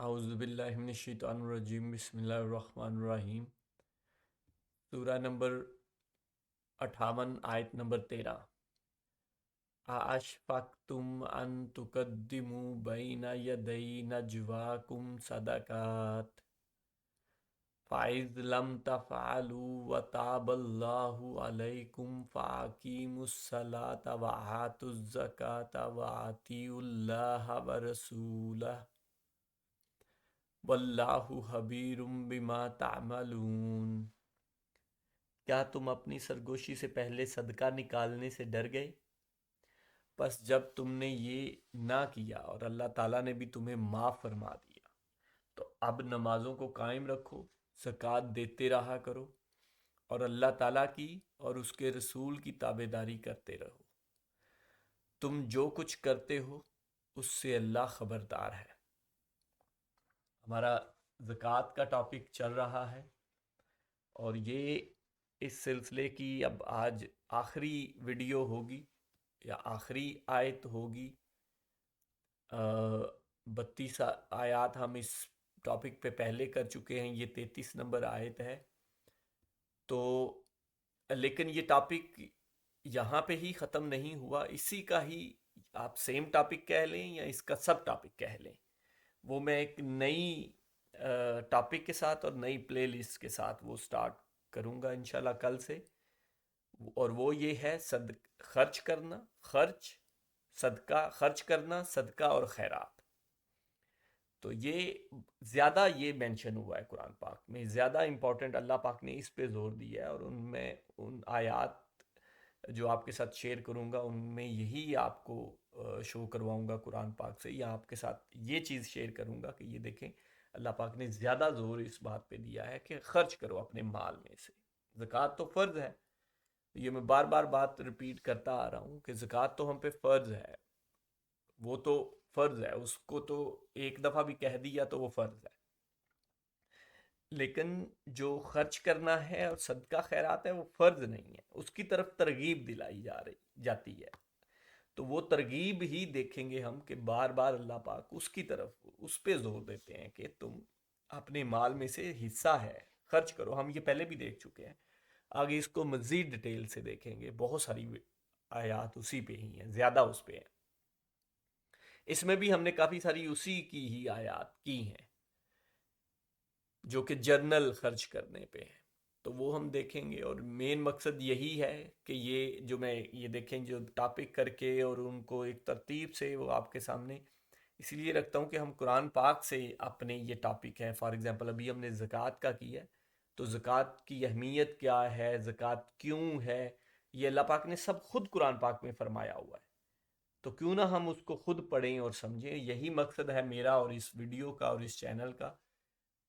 اعوذ باللہ من الشیطان الرجیم، بسم اللہ الرحمن الرحیم۔ سورہ نمبر 58، آیت نمبر 13۔ اَأَشْفَقْتُمْ أَن تُقَدِّمُوا بَيْنَ يَدَيْ نَجْوَاكُمْ صَدَقَاتٍ فَإِذْ لَمْ تَفْعَلُوا وَتَابَ اللَّهُ عَلَيْكُمْ فَأَقِيمُوا الصَّلَاةَ وَآتُوا الزَّكَاةَ وَأَطِيعُوا اللَّهَ وَرَسُولَهُ واللہ خبیر بما تعملون۔ کیا تم اپنی سرگوشی سے پہلے صدقہ نکالنے سے ڈر گئے؟ پس جب تم نے یہ نہ کیا اور اللہ تعالیٰ نے بھی تمہیں معاف فرما دیا تو اب نمازوں کو قائم رکھو، زکوٰۃ دیتے رہا کرو اور اللہ تعالیٰ کی اور اس کے رسول کی تابعداری کرتے رہو۔ تم جو کچھ کرتے ہو اس سے اللہ خبردار ہے۔ ہمارا زکوٰۃ کا ٹاپک چل رہا ہے اور یہ اس سلسلے کی اب آج آخری ویڈیو ہوگی یا آخری آیت ہوگی۔ 32 آیات ہم اس ٹاپک پہ پہلے کر چکے ہیں، یہ 33 نمبر آیت ہے۔ تو لیکن یہ ٹاپک یہاں پہ ہی ختم نہیں ہوا، اسی کا ہی آپ سیم ٹاپک کہہ لیں یا اس کا سب ٹاپک کہہ لیں۔ وہ میں ایک نئی ٹاپک کے ساتھ اور نئی پلے لسٹ کے ساتھ وہ سٹارٹ کروں گا انشاءاللہ کل سے، اور وہ یہ ہے خرچ کرنا، خرچ کرنا، صدقہ اور خیرات۔ تو یہ زیادہ یہ مینشن ہوا ہے قرآن پاک میں، زیادہ امپورٹنٹ اللہ پاک نے اس پہ زور دیا ہے، اور ان میں ان آیات جو آپ کے ساتھ شیئر کروں گا ان میں یہی آپ کو شو کرواؤں گا قرآن پاک سے، یا آپ کے ساتھ یہ چیز شیئر کروں گا کہ یہ دیکھیں اللہ پاک نے زیادہ زور اس بات پہ دیا ہے کہ خرچ کرو اپنے مال میں سے۔ زکوٰۃ تو فرض ہے، یہ میں بار بار بات ریپیٹ کرتا آ رہا ہوں کہ زکوٰۃ تو ہم پہ فرض ہے، وہ تو فرض ہے، اس کو تو ایک دفعہ بھی کہہ دیا تو وہ فرض ہے۔ لیکن جو خرچ کرنا ہے اور صدقہ خیرات ہے وہ فرض نہیں ہے، اس کی طرف ترغیب دلائی جاتی ہے۔ تو وہ ترغیب ہی دیکھیں گے ہم کہ بار بار اللہ پاک اس کی طرف اس پہ زور دیتے ہیں کہ تم اپنے مال میں سے حصہ ہے خرچ کرو۔ ہم یہ پہلے بھی دیکھ چکے ہیں، آگے اس کو مزید ڈیٹیل سے دیکھیں گے، بہت ساری آیات اسی پہ ہی ہیں، زیادہ اس پہ ہیں۔ اس میں بھی ہم نے کافی ساری اسی کی ہی آیات کی ہیں جو کہ جرنل خرچ کرنے پہ ہیں، تو وہ ہم دیکھیں گے۔ اور مین مقصد یہی ہے کہ یہ جو میں یہ دیکھیں جو ٹاپک کر کے اور ان کو ایک ترتیب سے وہ آپ کے سامنے اس لیے رکھتا ہوں کہ ہم قرآن پاک سے اپنے یہ ٹاپک ہے۔ فار ایگزامپل ابھی ہم نے زکوٰۃ کا کیا ہے، تو زکوٰۃ کی اہمیت کیا ہے، زکوٰۃ کیوں ہے، یہ اللہ پاک نے سب خود قرآن پاک میں فرمایا ہوا ہے، تو کیوں نہ ہم اس کو خود پڑھیں اور سمجھیں۔ یہی مقصد ہے میرا اور اس ویڈیو کا اور اس چینل کا،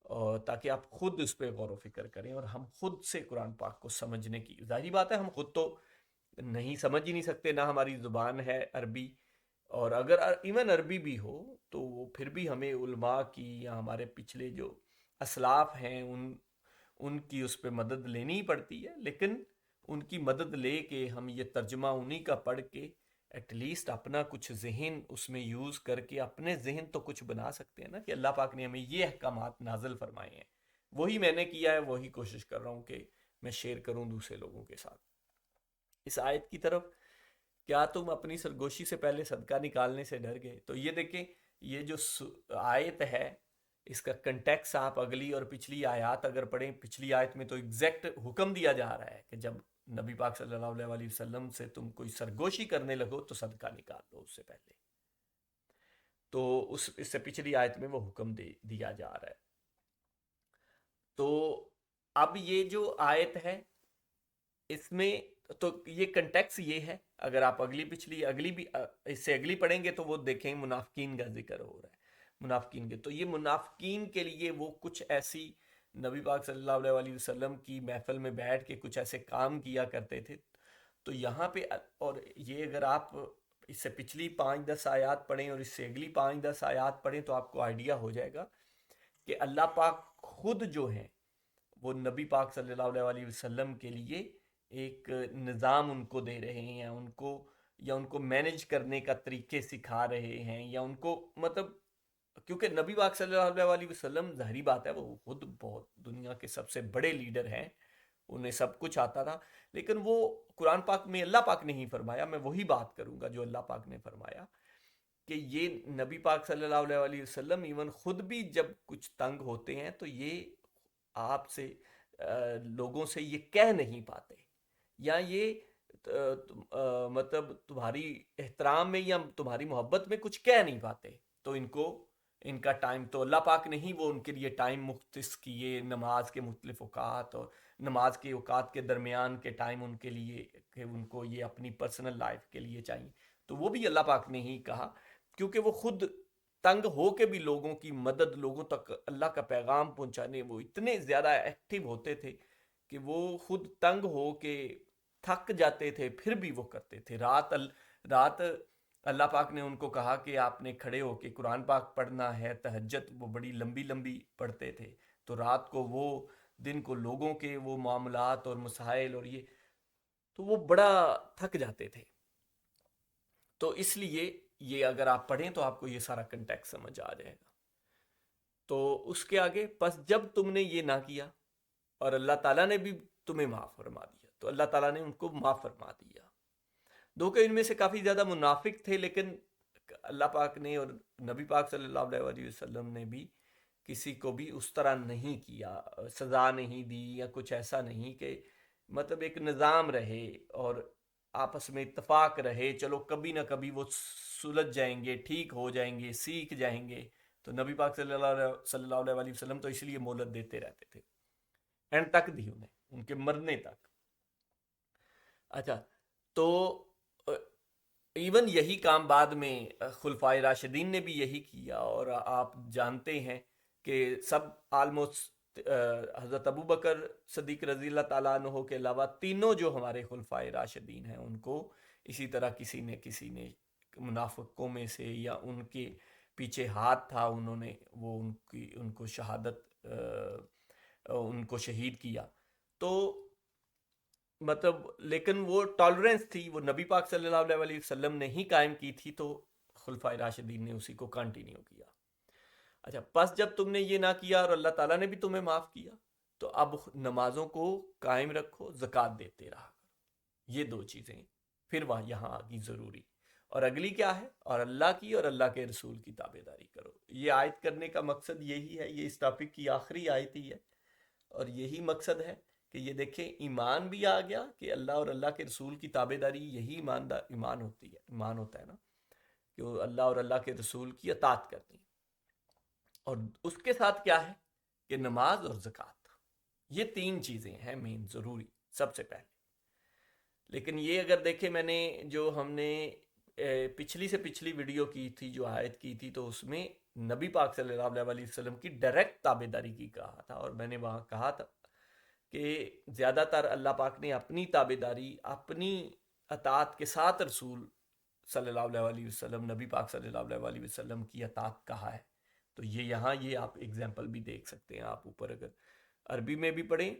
اور تاکہ آپ خود اس پہ غور و فکر کریں اور ہم خود سے قرآن پاک کو سمجھنے کی، ظاہری بات ہے ہم خود تو نہیں سمجھ ہی نہیں سکتے، نہ ہماری زبان ہے عربی، اور اگر ایون عربی بھی ہو تو وہ پھر بھی ہمیں علماء کی یا ہمارے پچھلے جو اسلاف ہیں ان کی اس پہ مدد لینی ہی پڑتی ہے۔ لیکن ان کی مدد لے کے ہم یہ ترجمہ انہی کا پڑھ کے ایٹ لیسٹ اپنا کچھ ذہن اس میں یوز کر کے اپنے ذہن تو کچھ بنا سکتے ہیں نا، کہ اللہ پاک نے ہمیں یہ احکامات نازل فرمائے ہیں، وہی میں نے کیا ہے، وہی کوشش کر رہا ہوں کہ میں شیئر کروں دوسرے لوگوں کے ساتھ۔ اس آیت کی طرف، کیا تم اپنی سرگوشی سے پہلے صدقہ نکالنے سے ڈر گئے؟ تو یہ دیکھیں، یہ جو آیت ہے اس کا کنٹیکس آپ اگلی اور پچھلی آیات اگر پڑھیں، پچھلی آیت میں تو ایگزیکٹ حکم دیا جا رہا ہے کہ جب نبی پاک صلی اللہ علیہ وسلم سے تم کوئی سرگوشی کرنے لگو تو صدقہ نکال لو اس سے پہلے، تو اس سے پچھلی آیت میں وہ حکم دیا جا رہا ہے۔ تو اب یہ جو آیت ہے اس میں تو یہ کنٹیکس یہ ہے، اگر آپ اگلی بھی اس سے اگلی پڑھیں گے تو وہ دیکھیں منافقین کا ذکر ہو رہا ہے، منافقین کے، تو یہ منافقین کے لیے وہ کچھ ایسی نبی پاک صلی اللہ علیہ وسلم کی محفل میں بیٹھ کے کچھ ایسے کام کیا کرتے تھے۔ تو یہاں پہ، اور یہ اگر آپ اس سے پچھلی 5-10 آیات پڑھیں اور اس سے اگلی 5-10 آیات پڑھیں تو آپ کو آئیڈیا ہو جائے گا کہ اللہ پاک خود جو ہیں وہ نبی پاک صلی اللہ علیہ وسلم کے لیے ایک نظام ان کو دے رہے ہیں، ان کو مینج کرنے کا طریقے سکھا رہے ہیں، یا ان کو مطلب کیونکہ نبی پاک صلی اللہ علیہ وسلم ظاہری بات ہے وہ خود بہت دنیا کے سب سے بڑے لیڈر ہیں، انہیں سب کچھ آتا تھا، لیکن وہ قرآن پاک میں اللہ پاک نے ہی فرمایا، میں وہی بات کروں گا جو اللہ پاک نے فرمایا، کہ یہ نبی پاک صلی اللہ علیہ وسلم ایون خود بھی جب کچھ تنگ ہوتے ہیں تو یہ آپ سے لوگوں سے یہ کہہ نہیں پاتے، یا یہ مطلب تمہاری احترام میں یا تمہاری محبت میں کچھ کہہ نہیں پاتے، تو ان کا ٹائم تو اللہ پاک نے ہی وہ ان کے لیے ٹائم مختص کیے، نماز کے مختلف اوقات اور نماز کے اوقات کے درمیان کے ٹائم ان کے لیے کہ ان کو یہ اپنی پرسنل لائف کے لیے چاہیے، تو وہ بھی اللہ پاک نے ہی کہا، کیونکہ وہ خود تنگ ہو کے بھی لوگوں کی مدد، لوگوں تک اللہ کا پیغام پہنچانے وہ اتنے زیادہ ایکٹیو ہوتے تھے کہ وہ خود تنگ ہو کے تھک جاتے تھے پھر بھی وہ کرتے تھے۔ رات اللہ پاک نے ان کو کہا کہ آپ نے کھڑے ہو کے قرآن پاک پڑھنا ہے، تہجد وہ بڑی لمبی لمبی پڑھتے تھے، تو رات کو وہ دن کو لوگوں کے وہ معاملات اور مسائل اور یہ، تو وہ بڑا تھک جاتے تھے، تو اس لیے یہ اگر آپ پڑھیں تو آپ کو یہ سارا کنٹیکٹ سمجھ آ جائے گا۔ تو اس کے آگے، پس جب تم نے یہ نہ کیا اور اللہ تعالیٰ نے بھی تمہیں معاف فرما دیا، تو اللہ تعالیٰ نے ان کو معاف فرما دیا۔ دو کہ ان میں سے کافی زیادہ منافق تھے، لیکن اللہ پاک نے اور نبی پاک صلی اللہ علیہ وسلم نے بھی کسی کو بھی اس طرح نہیں کیا، سزا نہیں دی یا کچھ ایسا نہیں، کہ مطلب ایک نظام رہے اور آپس میں اتفاق رہے، چلو کبھی نہ کبھی وہ سلجھ جائیں گے، ٹھیک ہو جائیں گے، سیکھ جائیں گے، تو نبی پاک صلی اللہ علیہ وسلم تو اس لیے مہلت دیتے رہتے تھے، اینڈ تک دی انہیں، ان کے مرنے تک۔ اچھا، تو ایون یہی کام بعد میں خلفائے راشدین نے بھی یہی کیا، اور آپ جانتے ہیں کہ سب آلموسٹ حضرت ابو بکر صدیق رضی اللہ تعالیٰ عنہ کے علاوہ تینوں جو ہمارے خلفائے راشدین ہیں ان کو اسی طرح کسی نے منافقوں میں سے یا ان کے پیچھے ہاتھ تھا، انہوں نے وہ ان کو شہادت ان کو شہید کیا، تو مطلب لیکن وہ ٹالرنس تھی، وہ نبی پاک صلی اللہ علیہ وسلم نے ہی قائم کی تھی، تو خلفائے راشدین نے اسی کو کنٹینیو کیا۔ اچھا، پس جب تم نے یہ نہ کیا اور اللہ تعالیٰ نے بھی تمہیں معاف کیا، تو اب نمازوں کو قائم رکھو، زکوٰۃ دیتے رہا کرو، یہ دو چیزیں پھر وہاں یہاں آگی ضروری، اور اگلی کیا ہے، اور اللہ کی اور اللہ کے رسول کی تابع داری کرو۔ یہ آیت کرنے کا مقصد یہی ہے، یہ اس ٹاپک کی آخری آیت ہی ہے، اور یہی مقصد ہے کہ یہ دیکھیں ایمان بھی آ گیا کہ اللہ اور اللہ کے رسول کی تابع داری، یہی ایمان ہوتی ہے، ایمان ہوتا ہے نا، کہ وہ اللہ اور اللہ کے رسول کی اطاعت کرنی، اور اس کے ساتھ کیا ہے کہ نماز اور زکوٰۃ، یہ تین چیزیں ہیں مین ضروری سب سے پہلے۔ لیکن یہ اگر دیکھیں، میں نے جو ہم نے پچھلی سے پچھلی ویڈیو کی تھی، جو آیت کی تھی، تو اس میں نبی پاک صلی اللہ علیہ وسلم کی ڈائریکٹ تابع داری کی کہا تھا، اور میں نے وہاں کہا تھا کہ زیادہ تر اللہ پاک نے اپنی تابع داری، اپنی اطاعت کے ساتھ رسول صلی اللہ علیہ وسلم، نبی پاک صلی اللہ علیہ وسلم کی اطاعت کہا ہے، تو یہ یہاں یہ آپ ایگزامپل بھی دیکھ سکتے ہیں، آپ اوپر اگر عربی میں بھی پڑھیں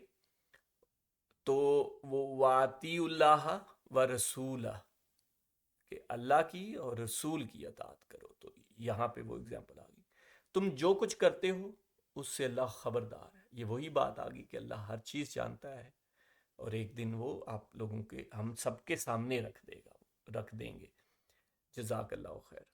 تو وہ واطی اللہ و رسولہ، کہ اللہ کی اور رسول کی اطاعت کرو، تو یہاں پہ وہ ایگزامپل آ گئی، تم جو کچھ کرتے ہو اس سے اللہ خبردار ہے، یہ وہی بات آ گئی کہ اللہ ہر چیز جانتا ہے، اور ایک دن وہ آپ لوگوں کے، ہم سب کے سامنے رکھ دیں گے۔ جزاک اللہ خیر۔